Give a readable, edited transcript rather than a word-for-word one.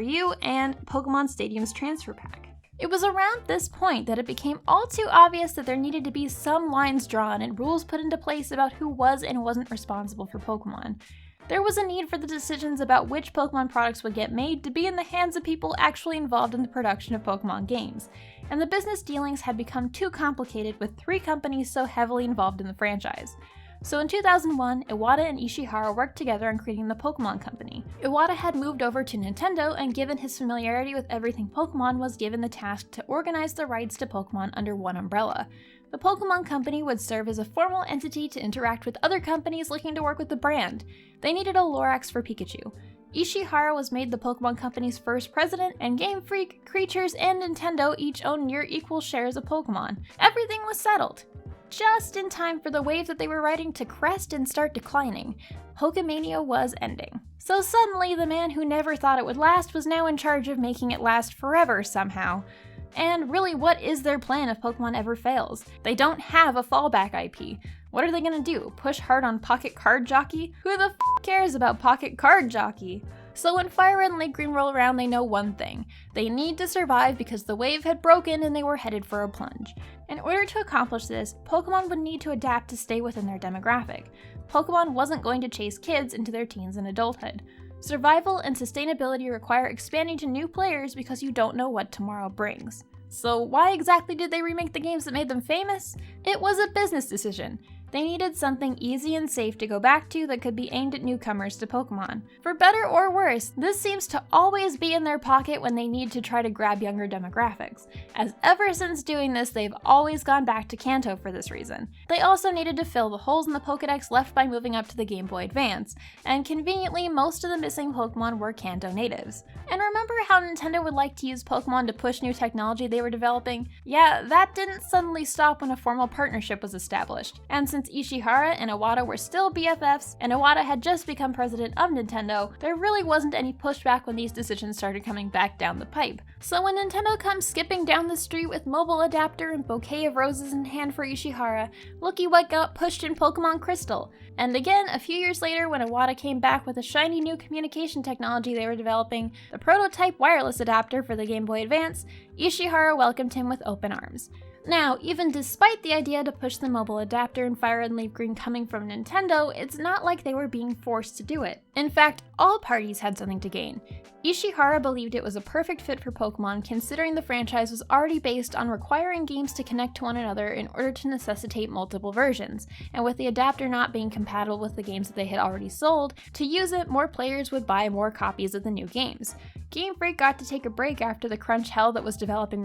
U and Pokemon Stadium's transfer pack. It was around this point that it became all too obvious that there needed to be some lines drawn and rules put into place about who was and wasn't responsible for Pokemon. There was a need for the decisions about which Pokemon products would get made to be in the hands of people actually involved in the production of Pokemon games, and the business dealings had become too complicated with 3 companies so heavily involved in the franchise. So in 2001, Iwata and Ishihara worked together on creating the Pokemon Company. Iwata had moved over to Nintendo, and given his familiarity with everything Pokemon, was given the task to organize the rights to Pokemon under one umbrella. The Pokemon Company would serve as a formal entity to interact with other companies looking to work with the brand. They needed a Lorax for Pikachu. Ishihara was made the Pokemon Company's first president, and Game Freak, Creatures, and Nintendo each owned near equal shares of Pokemon. Everything was settled, just in time for the wave that they were riding to crest and start declining. Pokemania was ending. So suddenly, the man who never thought it would last was now in charge of making it last forever somehow. And really, what is their plan if Pokemon ever fails? They don't have a fallback IP. What are they gonna do? Push hard on Pocket Card Jockey? Who the f cares about Pocket Card Jockey? So when Fire Red and Leaf Green roll around, they know one thing. They need to survive because the wave had broken and they were headed for a plunge. In order to accomplish this, Pokemon would need to adapt to stay within their demographic. Pokemon wasn't going to chase kids into their teens and adulthood. Survival and sustainability require expanding to new players because you don't know what tomorrow brings. So why exactly did they remake the games that made them famous? It was a business decision. They needed something easy and safe to go back to that could be aimed at newcomers to Pokemon. For better or worse, this seems to always be in their pocket when they need to try to grab younger demographics, as ever since doing this they've always gone back to Kanto for this reason. They also needed to fill the holes in the Pokédex left by moving up to the Game Boy Advance, and conveniently most of the missing Pokemon were Kanto natives. And remember how Nintendo would like to use Pokemon to push new technology they were developing? Yeah, that didn't suddenly stop when a formal partnership was established, and since Ishihara and Iwata were still BFFs, and Iwata had just become president of Nintendo, there really wasn't any pushback when these decisions started coming back down the pipe. So when Nintendo comes skipping down the street with mobile adapter and bouquet of roses in hand for Ishihara, looky what got pushed in Pokemon Crystal. And again, a few years later when Iwata came back with a shiny new communication technology they were developing, the prototype wireless adapter for the Game Boy Advance, Ishihara welcomed him with open arms. Now, even despite the idea to push the mobile adapter in Fire Red and Leaf Green coming from Nintendo, it's not like they were being forced to do it. In fact, all parties had something to gain. Ishihara believed it was a perfect fit for Pokemon considering the franchise was already based on requiring games to connect to one another in order to necessitate multiple versions, and with the adapter not being compatible with the games that they had already sold, to use it, more players would buy more copies of the new games. Game Freak got to take a break after the crunch hell that was developing